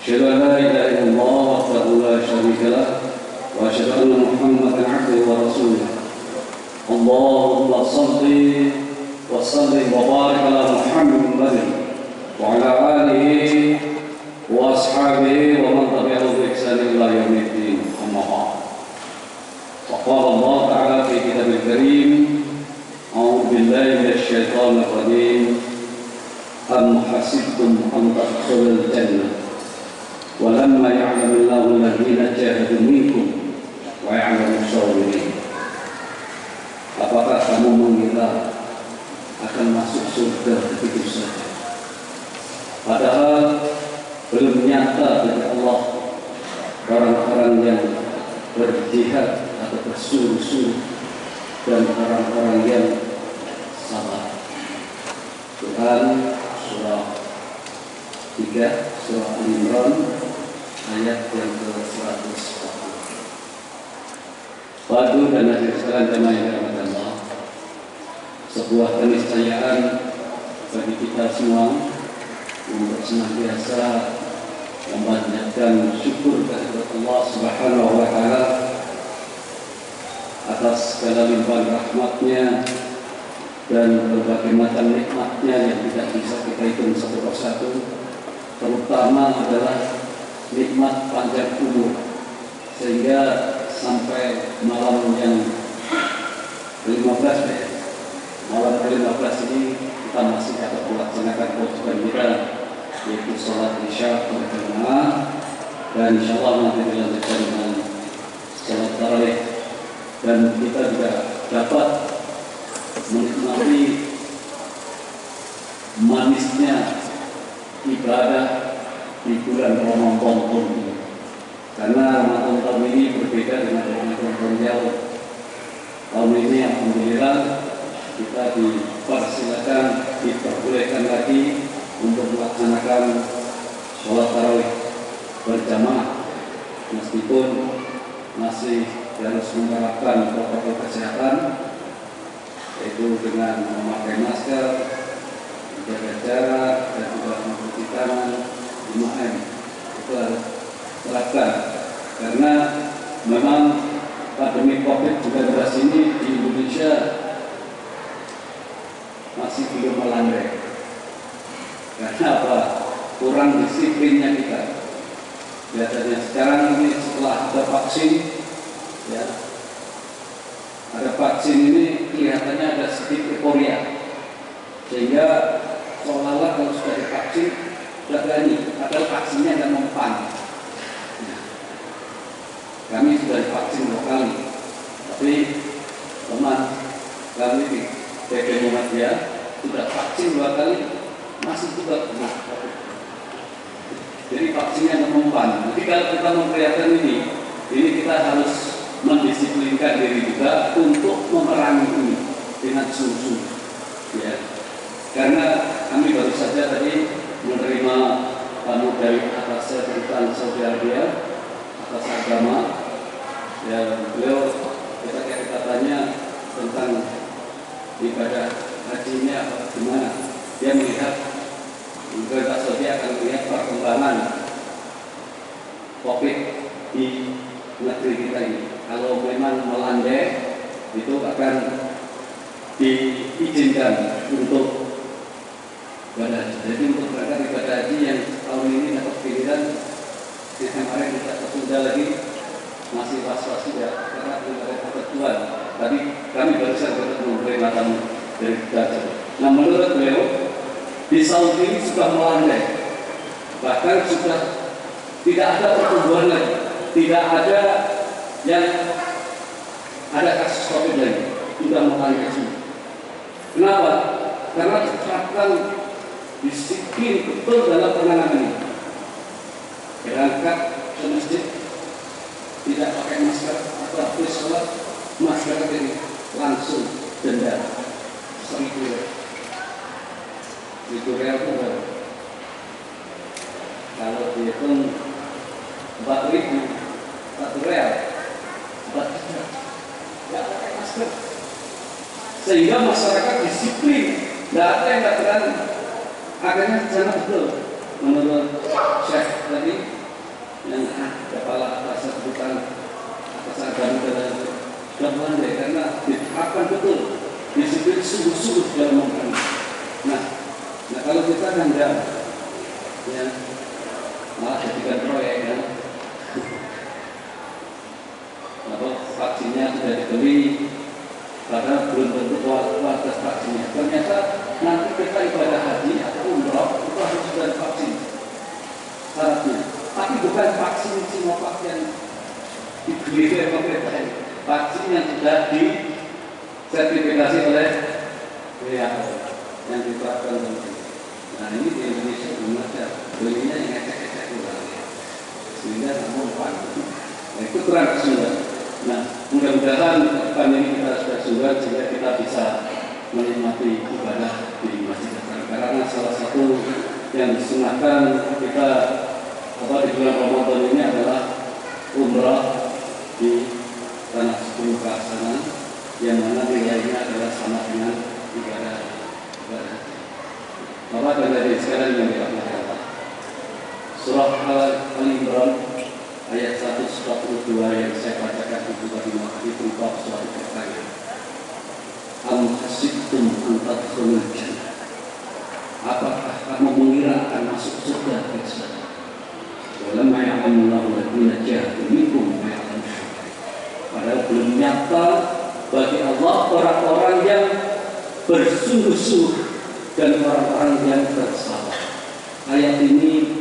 أشهد أن لا إله إلا الله وحده لا شريك له وأشهد أن محمدا عبده ورسوله. اللهم صل وسلم وبارك على محمد وعلى آله وأصحابه ومن تبعه بإحسان إلى يوم الدين. أما بعد، وقال الله تعالى في كتابه الكريم: أعوذ بالله من الشيطان الرجيم. أم حسبتم أن تدخلوا الجنة ولما يعلم الله الذين جاهدوا منكم ويعلم الصابرين. Apakah kamu mengira akan masuk surga begitu saja, padahal belum nyata dari Allah orang-orang yang berjihad atau bersungguh-sungguh dan orang-orang yang sabar. Quran surah 3 surah Al-Imran ayat yang ke-140. Waduh dan hadirin sekalian jemaah yang dirahmati Allah, sebuah keniscayaan bagi kita semua untuk senantiasa memanjatkan syukur kehadirat Allah Subhanahu wa Ta'ala atas segala limpahan rahmatnya dan berbagai macam nikmatnya yang tidak bisa kita hitung satu persatu. Terutama adalah nikmat panjang umur, sehingga sampai malam yang ke-15 malam ke-15 ini kita masih dapat melaksanakan kewajiban kita, yaitu sholat isya berjamaah, dan insya Allah nanti dilanjutkan dengan sholat tarawih, dan kita juga dapat menikmati manisnya ibadah di bulan Ramadan ini. Karena Ramadan tahun ini berbeda dengan Ramadan yang tahun ini. Alhamdulillah kita dipersilakan, diperbolehkan lagi untuk melaksanakan sholat tarawih berjamaah, meskipun masih harus menerapkan protokol kesehatan, yaitu dengan memakai masker, menjaga jarak, dan juga mencuci tangan 5M. Itu harus terapkan, karena memang pandemi COVID-19 ini di Indonesia masih belum melandai. Karena apa? Kurang disiplinnya kita. Biasanya sekarang ini setelah ada vaksin, ya, ada vaksin ini kelihatannya ada sedikit euforia, sehingga seolah-olah kalau sudah divaksin sudah berani, padahal vaksinnya tidak mempan. Kami sudah divaksin 2 kali, tapi teman kami di PP Muhammadiyah sudah vaksin 2 kali, masih juga kena. Jadi vaksinnya tidak mempan. Jadi kalau kita memperlihatkan ini kita harus mendisiplinkan diri juga untuk memerangi ini dengan sungguh-sungguh, ya. Karena kami baru saja tadi menerima tamu dari atas Sultan Saudi Arabia atas agama, ya. Beliau kita tanya tentang ibadah hajinya apa gimana. Dia melihat Bapak Saudi akan melihat perkembangan COVID di negeri kita ini. Kalau memang melandai, itu akan diizinkan untuk ibadah haji. Jadi untuk berangkat ibadah haji yang tahun ini dapat pilihan, yang kemarin kita tertunda lagi, masih was-was ya, karena belum ada ketentuan. Tadi kami barusan bertemu dengan tamu dari Gaza. Nah, menurut beliau di Saudi ini sudah melandai, bahkan sudah tidak ada pertumbuhan lagi, tidak ada yang ada kasus COVID lagi, sudah melandai semua. Kenapa? Karena terapkan disiplin betul dalam penanganan ini. Berangkat ke masjid tidak pakai masker atau habis sholat masker ini langsung denda 1.000 real itu kalau dihitung 4.000 1 real 4 juta tidak pakai masker, sehingga masyarakat disiplin, tidak ada yang tidak berani. Akhirnya jangan betul menurut Syekh tadi tapi bukan vaksin Sinovac yang dibeli oleh pemerintah, vaksin yang sudah disertifikasi oleh WHO yang diterapkan. Nah ini di Indonesia belum ada, belinya yang ecek-ecek kurang, sehingga namun nah, itu kurang kesulitan. Nah mudah-mudahan depan ini kita sudah sungguh sehingga kita bisa menikmati ibadah di Masjid Haram, karena salah satu yang disunahkan kita di bulan Ramadan ini adalah umrah di tanah suci Mekah sana, yang mana nilainya adalah sama dengan ibadah haji. Bapak dan Ibu sekalian yang dirahmati Allah, surah Al-Imran ayat 142 yang saya bacakan itu bab suatu pertanyaan. Am hasibtum an tadkhulul jannah, apakah kamu mengira akan masuk surga? Walamma ya'lamullahu alladziina jahadu minkum wa ya'lamu syukur. Padahal belum nyata bagi Allah orang-orang yang bersungguh-sungguh dan orang-orang yang bersabar. Ayat ini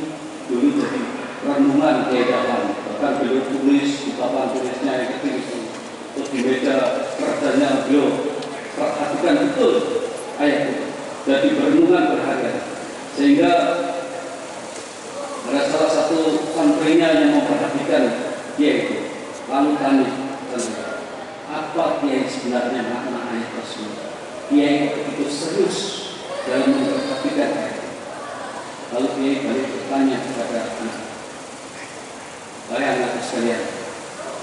dulu jadi renungan kehidupan, bahkan beliau tulis di papan tulisnya yang kecil itu, terus di meja kerjanya beliau perhatikan betul ayat itu, jadi berenungan berharga, sehingga ada salah satu santrinya yang memperhatikan dia itu, lalu tanya, apa dia sebenarnya makna ayat tersebut? Dia itu serius dalam memperhatikan ayat itu. Lalu dia balik bertanya kepada anak, anak sekalian,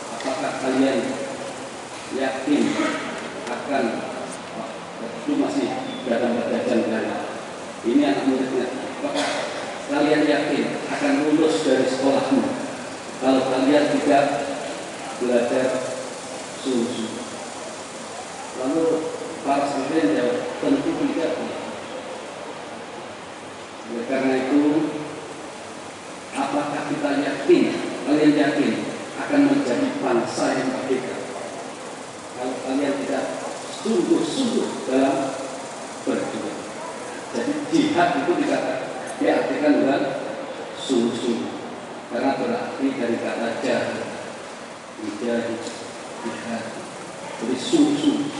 apakah kalian yakin akan itu masih dalam belajar negara? Ini anak muridnya, apakah kalian yakin akan lulus dari sekolahmu kalau kalian tidak belajar sungguh-sungguh? Lalu para santri jawab, tentu tidak. Oleh karena itu, apakah kita yakin, kalian yakin akan menjadi bangsa yang merdeka kalau kalian tidak sungguh-sungguh dalam berjuang? Jadi jihad itu diartikan dengan sungguh-sungguh, karena berarti dari kata jihad, jihad, jadi sungguh-sungguh.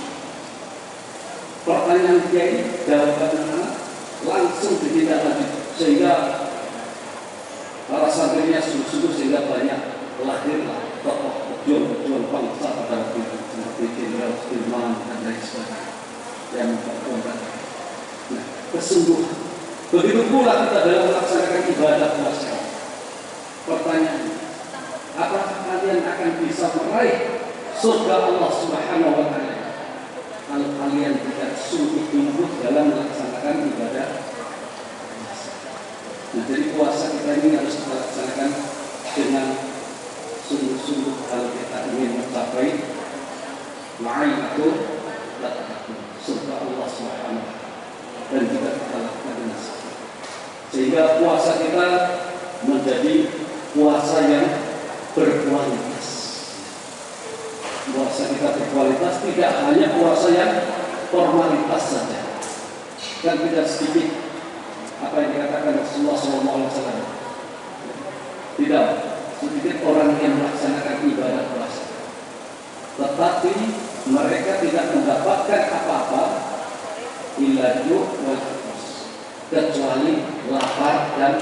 Pertanyaan dia ini jawabannya langsung ditindaklanjuti, sehingga para santrinya sungguh-sungguh, sehingga banyak lahirlah tokoh pejuang bangsa pada waktu itu seperti Jenderal Sudirman dan lain sebagainya yang memperjuangkan. Nah, kesungguhan. Begitu pula kita dalam melaksanakan ibadah puasa. Pertanyaan, apakah kalian akan bisa meraih surga Allah Subhanahu wa Ta'ala kalau kalian tidak sungguh-sungguh dalam melaksanakan ibadah puasa? Nah, jadi puasa kita ini harus kita laksanakan dengan sungguh-sungguh kalau kita ingin mencapai ma'ayyatu surga Allah Subhanahu wa Ta'ala, dan juga kita lakukan dengan sehingga puasa kita menjadi puasa yang berkualitas. Puasa kita berkualitas, tidak hanya puasa yang formalitas saja. Dan tidak sedikit apa yang dikatakan Rasulullah SAW, tidak sedikit orang yang melaksanakan ibadah puasa, tetapi mereka tidak mendapatkan apa-apa illa ju' wal khus, kecuali lapar dan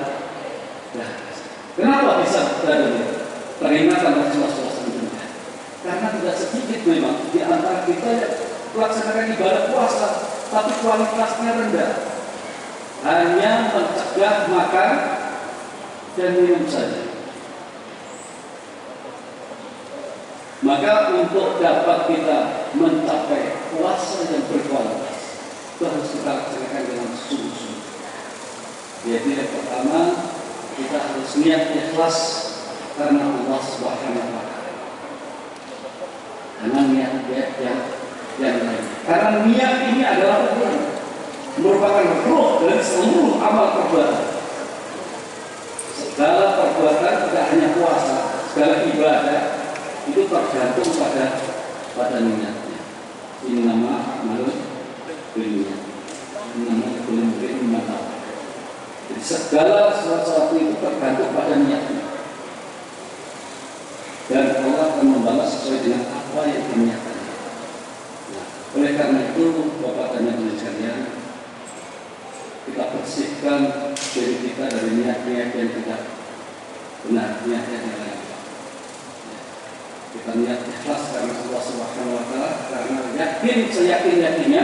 dahaga. Kenapa bisa terjadi? Peringatan Rasulullah SAW. Karena tidak sedikit memang di antara kita yang melaksanakan ibadah puasa, tapi kualitasnya rendah, hanya mencegah makan dan minum saja. Maka untuk dapat kita mencapai puasa yang berkualitas, itu harus kita laksanakan dengan sungguh-sungguh. Jadi yang pertama, kita harus niat ikhlas karena Allah Subhanahu wa Ta'ala. Karena niat yang lain. Karena niat ini adalah merupakan ruh dari seluruh amal perbuatan. Segala perbuatan, tidak hanya puasa, segala ibadah itu tergantung pada niatnya. Ini nama a'malul binniyat. Nama kullu imrin ma nawa. Jadi segala sesuatu itu tergantung pada niatnya. akan membalas sesuai dengan apa yang diniatkan. Nah, oleh karena itu, Bapak dan Ibu sekalian, kita bersihkan diri kita dari niat-niat yang tidak benar, niat-niat yang lain. Kita niat ikhlas karena Allah Subhanahu wa Ta'ala, karena yakin seyakin-yakinnya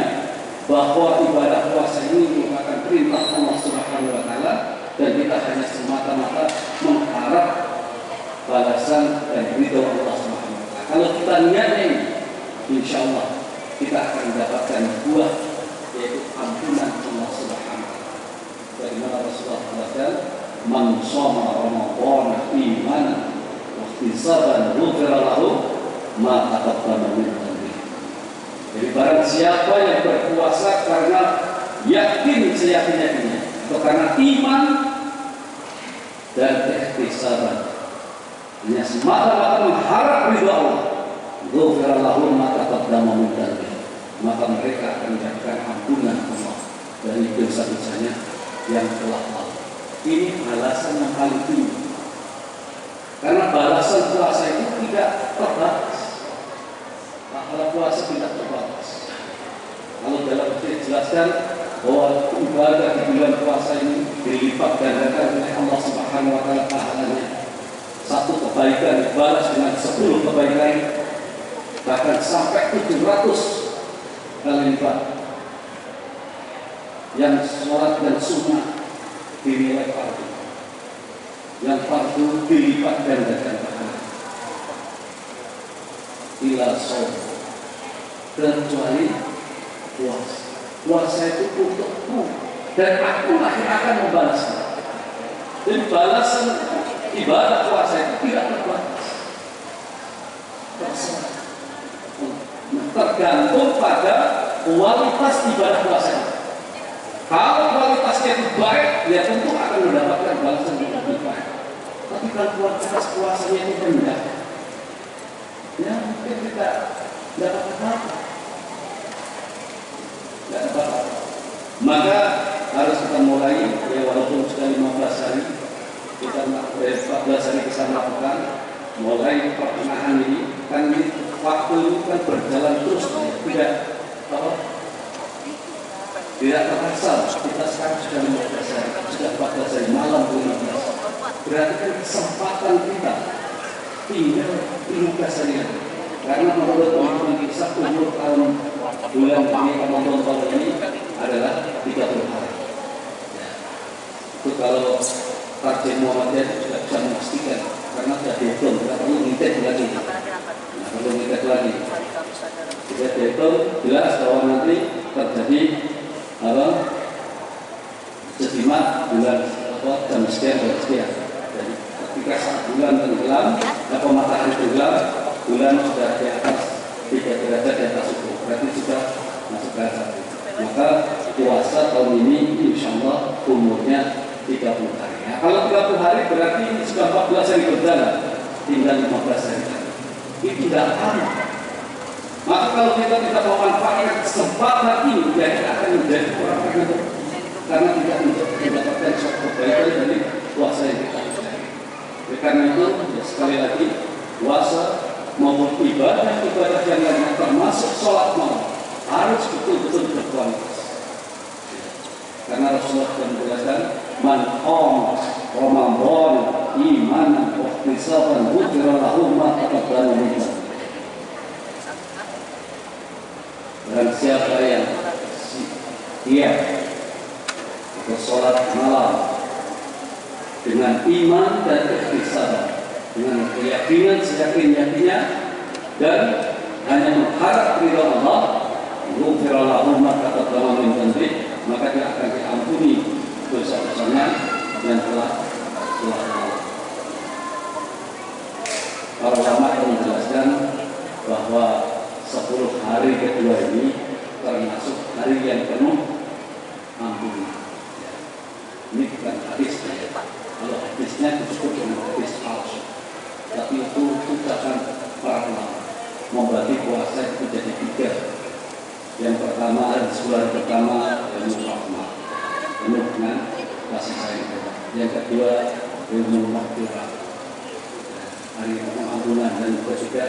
bahwa ibadah puasa ini merupakan perintah Allah Subhanahu wa Ta'ala, dan kita hanya semata-mata mengharap balasan dan ridho Allah Subhanahu wa Ta'ala. Kalau kita niatnya ini, insya Allah kita akan mendapatkan buah, yaitu ampunan Allah Subhanahu wa Ta'ala. Bagaimana Rasulullah mengatakan, "Man shoma Ramadan imanan wa ihtisaban ghufira lahu ma taqaddama min dhanbi." Jadi barang siapa yang berpuasa karena yakin seyakin-yakinnya, atau karena iman dan ihtisaban, hanya semata-mata mengharap ridha Allah, ghufira lahu ma taqaddama min dhanbi, maka mereka akan mendapatkan ampunan Allah dari dosa-dosanya yang telah lalu. Ini balasan yang paling tinggi, karena balasan puasa itu tidak terbatas. Pahala puasa tidak terbatas. Kalau dalam hadis dijelaskan bahwa ibadah di bulan puasa ini dilipat gandakan oleh Allah Subhanahu wa Ta'ala pahalanya. Satu kebaikan dibalas dengan 10 kebaikan, bahkan sampai 700 kali lipat. Yang sholat dan sunnah dinilai fardu, yang fardu dilipat gandakan pahala. Ila shaum, kecuali puasa. Puasa itu untukku dan aku yang akan membalasnya. Jadi balasan ibadah puasa itu tidak terbatas. Tergantung pada kualitas ibadah puasa itu. Kalau kualitasnya itu baik, ya tentu akan mendapatkan balasan yang lebih baik. Tapi kalau kualitas puasanya itu rendah, ya mungkin kita dapat apa-apa. Tidak dapat apa-apa. Maka harus kita mulai, ya walaupun sudah 15 hari, kita 14 hari bisa melakukan, mulai pertengahan ini, kan ini waktu ini kan berjalan terus, tidak apa? Tidak terasa, kita sekarang sudah 15 hari, sudah 14 hari, malam 15. Berarti kan kesempatan kita tinggal 15 hari lagi. Karena menurut teman-teman kisah umur tahun bulan ini, Ramadan tahun ini adalah 30 hari. Itu kalau target Muhammadiyah sudah bisa memastikan, karena sudah dihitung, tidak perlu ngitet lagi. Nah, perlu ngitet lagi. Sudah dihitung, jelas bahwa nanti terjadi sedimat bulan jam sekian dan sekian. Jadi ketika saat bulan tenggelam, atau matahari tenggelam, bulan sudah di atas 3 derajat di atas suku, berarti sudah masuk ke atas. Maka puasa tahun ini insya Allah umurnya 30 hari. Nah, kalau 30 hari berarti sudah 14 hari berjalan, tinggal 15 hari lagi. Itu tidak lama. Maka kalau kita tidak memanfaatkan kesempatan ini, ya kita akan menjadi orang yang karena tidak mendapatkan suatu kebaikan dari puasa yang kita cari. Karena itu, ya sekali lagi, puasa maupun ibadah yang lainnya termasuk sholat malam harus betul-betul berkualitas. Karena Rasulullah sudah menjelaskan, "Man qama Ramadan imanan wa ihtisaban ghufira lahu ma taqaddama min dhanbihi." Dan siapa yang dia bersolat malam dengan iman dan ihtisaban, dengan keyakinan seyakin-yakinnya dan hanya mengharap ridha Allah, ghufira lahu ma taqaddama min dhanbihi, maka dia akan diampuni dosa-dosanya yang telah lalu. Para ulama yang menjelaskan bahwa 10 hari kedua ini termasuk hari yang penuh ampunan. Ini bukan hadisnya. Kalau hadisnya disebut dengan hadis palsu, tapi itu ucapan para ulama membagi puasa itu jadi 3. Yang pertama, bulan pertama ilmu rahmat, penuh dengan kasih sayang. Yang kedua ilmu maghfirah, hari pengampunan, dan ketiga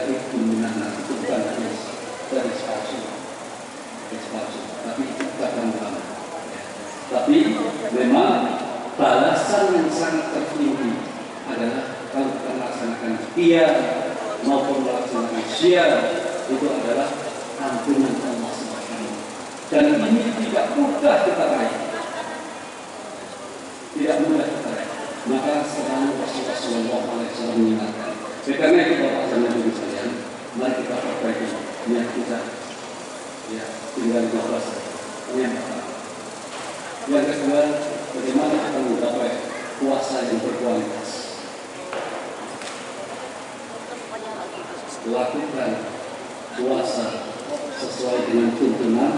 kiam maupun melaksanakan syiar itu adalah ampunan Allah Subhanahu. Dan ini tidak mudah kita raih, tidak mudah kita raih. Maka selalu Rasulullah SAW mengingatkan. Karena itu Bapak dan Ibu sekalian, mari kita perbaiki niat kita. Ya, tinggal 12 yang pertama. Yang kedua, bagaimana kita menggapai puasa yang berkualitas. Lakukan puasa sesuai dengan tuntunan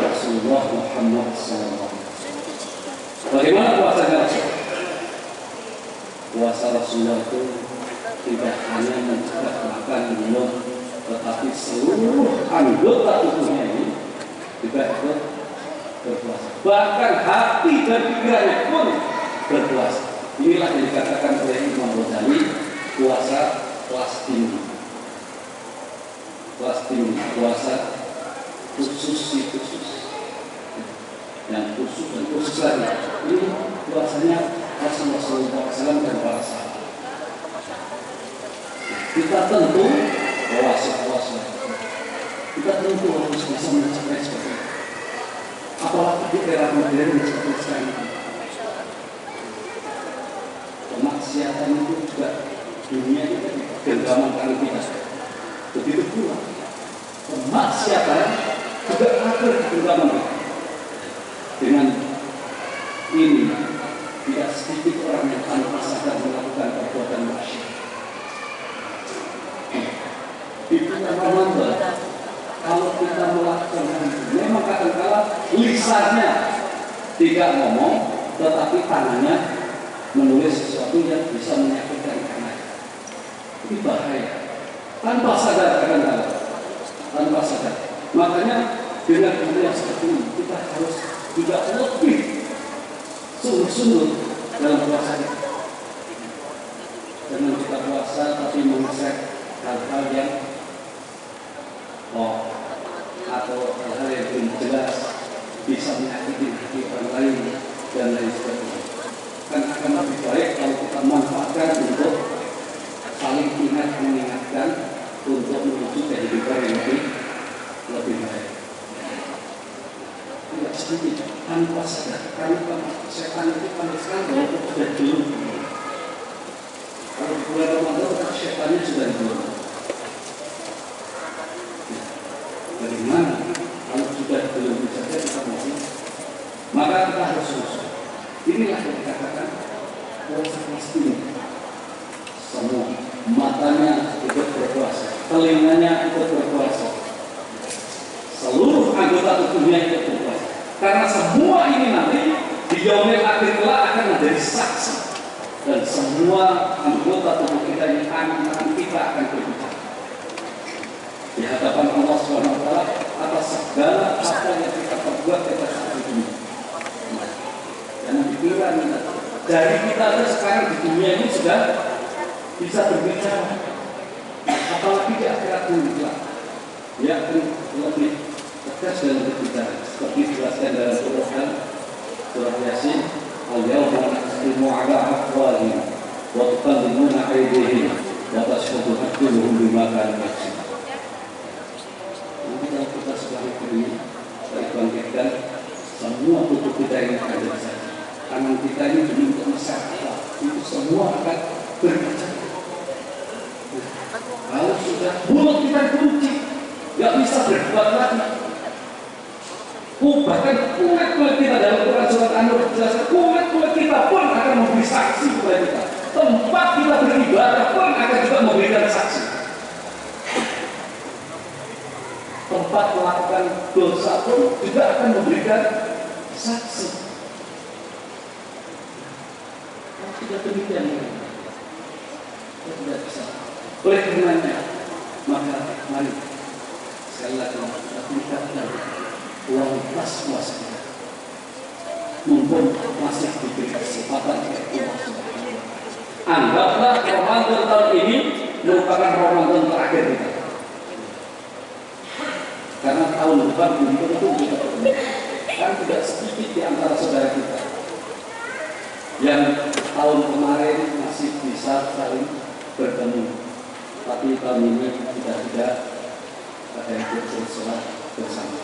Rasulullah Muhammad SAW. Bagaimana puasanya Rasulullah? Puasa Rasulullah itu tidak hanya mencegah makan minum, tetapi seluruh anggota tubuhnya ini juga ikut berpuasa. Bahkan hati dan pikirannya pun berpuasa. Inilah yang dikatakan oleh Imam Ghazali, puasa kelas tinggi. Kelas tinggi, puasa khusus. Yang khusus dan khusus lagi. Ini puasanya Rasulullah SAW dan para sahabat. Kita tentu puasa. Kita tentu harus bisa mencapai seperti itu. Apalagi di era modern seperti sekarang ini. Kemaksiatan itu juga dunia ini genggaman kali kita. Begitu pula kemaksiatan juga ada di genggaman kita. Dengan ini tidak sedikit orang yang tanpa sadar melakukan perbuatan maksiat. Di bulan Ramadan, kalau kita melakukan itu, memang kadang-kala lisannya tidak ngomong, tetapi tangannya menulis sesuatu yang bisa menyakitkan kanan. Ini bahaya. Tanpa sadar kadang-kala, tanpa sadar. Makanya dengan kemudian seperti ini kita harus juga lebih sungguh-sungguh dalam puasa kita. Dengan kita puasa tapi mengusir hal-hal yang atau hal-hal yang belum jelas bisa menyakiti hati orang lain dan lain sebagainya. Kan akan lebih baik kalau kita manfaatkan untuk saling mengingatkan untuk menuju kehidupan yang lebih baik. Tidak sedikit tanpa sadar, karena setan itu pada sekarang sudah dulu. Kalau di bulan Ramadan setannya sudah dulu. Bagaimana kalau sudah belum saja kita masih, maka kita harus usaha. Inilah yang dikatakan puasa pasti. Semua matanya ikut berpuasa, telinganya ikut berpuasa, seluruh anggota tubuhnya ikut berpuasa. Karena semua ini nanti di yaumil akhir kelak akan menjadi saksi, dan semua anggota tubuh kita ini akan kita akan berbicara di hadapan Allah SWT atas segala apa yang kita perbuat pada saat ini. Jangan dikira dari kita sekarang di dunia ini sudah bisa berbicara, apalagi di akhirat kelak ya akan lebih tegas dan lebih bicara. Seperti dijelaskan dalam Quran surah Yasin, al-yawma nakhtimu ala afwahihim wa tukallimuna aydihim wa tashhadu arjuluhum bima kanu yaksibun. Kita sekarang ini bangkitkan semua tubuh kita yang ada di sana. Tangan kita ini untuk masyarakat itu semua akan berbicara. Kalau sudah mulut kita kunci, nggak bisa berbuat lagi. Bahkan kulit kita dalam Quran surat An-Nur jelaskan, kulit kita pun akan memberi saksi kepada kita. Tempat kita beribadah pun akan juga memberikan saksi. Tempat melakukan dosa pun juga akan memberikan saksi. Tidak demikian, kita tidak bisa. Oleh karenanya, maka mari sekali lagi kita tingkatkan kualitas puasa kita. Mumpun masih diberi kesempatan oleh Allah Subhanahu. Anggaplah Ramadan tahun ini merupakan Ramadan terakhir kita. Karena tahun depan belum tentu kita bertemu. Kan tidak sedikit di antara saudara kita yang tahun kemarin masih bisa saling bertemu Tapi tahun ini kita tidak ada ikut sholat bersama.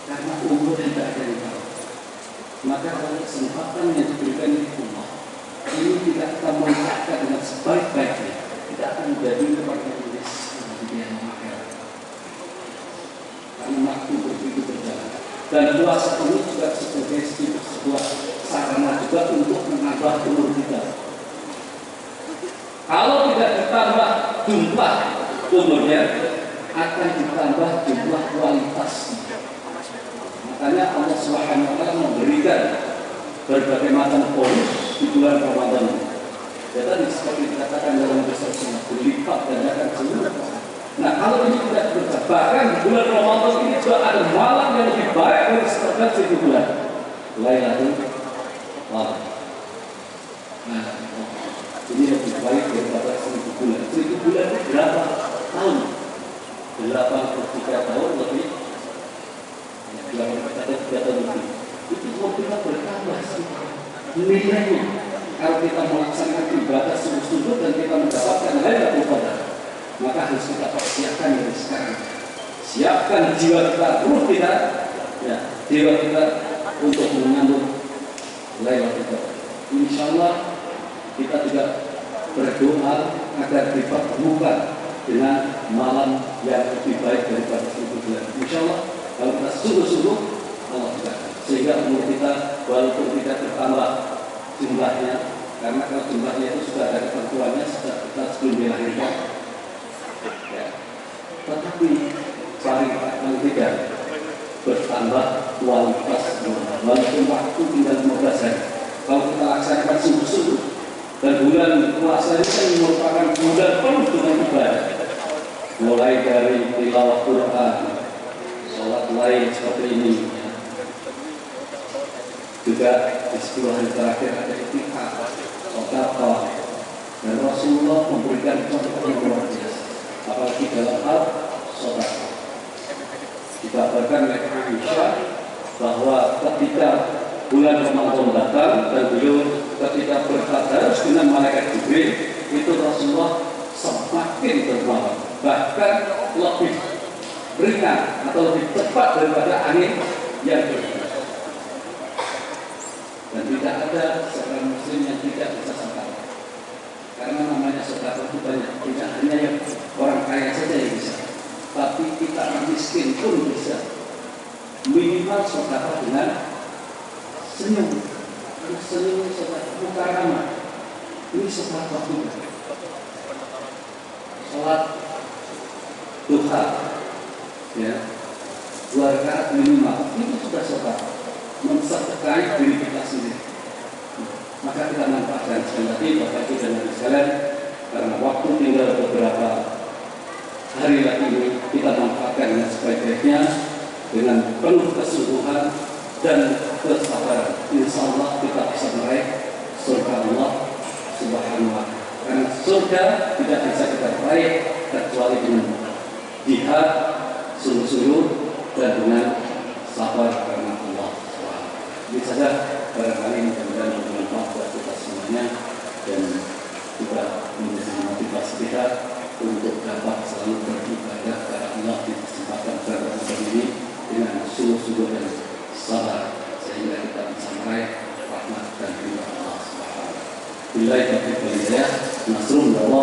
Karena umur tidak ada yang tahu. Maka kalau kesempatan yang diberikan di Allah ini tidak kita manfaatkan dengan sebaik-baiknya, kita akan menjadi orang yang tulis di yang akhirat. Karena waktu begitu berjalan. Dan puasa ini juga sebagai sebuah sarana juga untuk menambah umur kita. Kalau tidak ditambah jumlah umurnya, akan ditambah jumlah kualitasnya. Makanya Allah SWT memberikan berbagai macam bonus di bulan Ramadan. Ya tadi seperti dikatakan dalam kisah sunnah, berlipat dan akan seluruh. Nah kalau ini tidak berubah, bahkan di bulan Ramadan ini juga ada malam yang lebih baik dari sekitar 1 bulan. Lailatul Qadar. Nah, ini lebih baik daripada 1 bulan. 1 bulan itu berapa tahun? 83 tahun lebih. 83 tahun lebih. Itu mau kita bertambah sih nilainya. Kalau kita melaksanakan ibadah sungguh-sungguh dan kita mendapatkan Lailatul Qadar, maka harus kita persiapkan dari sekarang. Siapkan jiwa kita, ruh kita, ya, jiwa kita untuk menyambut Lailatul Qadar. Insyaallah kita juga berdoa agar dipertemukan dengan malam yang lebih baik daripada 1 bulan. Insyaallah kalau kita sungguh-sungguh, Allah juga sehingga umur kita walaupun tidak bertambah jumlahnya, karena kalau jumlahnya itu sudah ada ketentuannya sejak kita sebelum dilahirkan. Ya. Tetapi paling tidak bertambah kualitas walaupun waktu tinggal 15 hari. Kalau kita laksanakan sungguh-sungguh, dan bulan puasa ini kan merupakan bulan penuh dengan ibadah, mulai dari tilawah Quran, sholat lain seperti ini, ya. Juga di 10 hari terakhir ada itikaf, sedekah, dan Rasulullah memberikan contoh yang luar biasa, apalagi dalam hal sedekah. Dikabarkan oleh Aisyah bahwa ketika bulan Ramadan datang dan beliau ketika bertadarus dengan malaikat Jibril, itu Rasulullah semakin bersemangat, bahkan lebih ringan atau lebih cepat daripada angin yang bertiup. Dan tidak ada seorang muslim yang tidak bisa sedekah. Karena namanya sedekah itu banyak, tidak hanya yang orang kaya saja yang bisa, tapi kita orang miskin pun bisa. Minimal sedekah dengan senyum, senyum sedekah muka ramah. Ini sedekah juga. Salat duha, ya, 2 rakaat minimal, itu sudah sedekah. Mensedekahi diri kita sendiri. Maka kita manfaatkan sekali lagi Bapak Ibu dan Ibu sekalian, karena waktu tinggal beberapa hari lagi ini, kita manfaatkan dengan sebaik-baiknya dengan penuh kesungguhan dan kesabaran. Insya Allah kita bisa meraih surga Allah Subhanahu wa Ta'ala. Karena surga tidak bisa kita raih kecuali dengan jihad sungguh-sungguh dan dengan sabar karena Allah. Ini saja barangkali mudah-mudahan bermanfaat buat kita semuanya dan juga menjadi motivasi kita untuk dapat selalu beribadah kepada Allah di kesempatan Ramadan ini dengan sungguh-sungguh dan sabar sehingga kita bisa meraih rahmat dan ridha Allah Subhanahu wa Ta'ala. Billahi taufiq wal hidayah. Nasrullah wa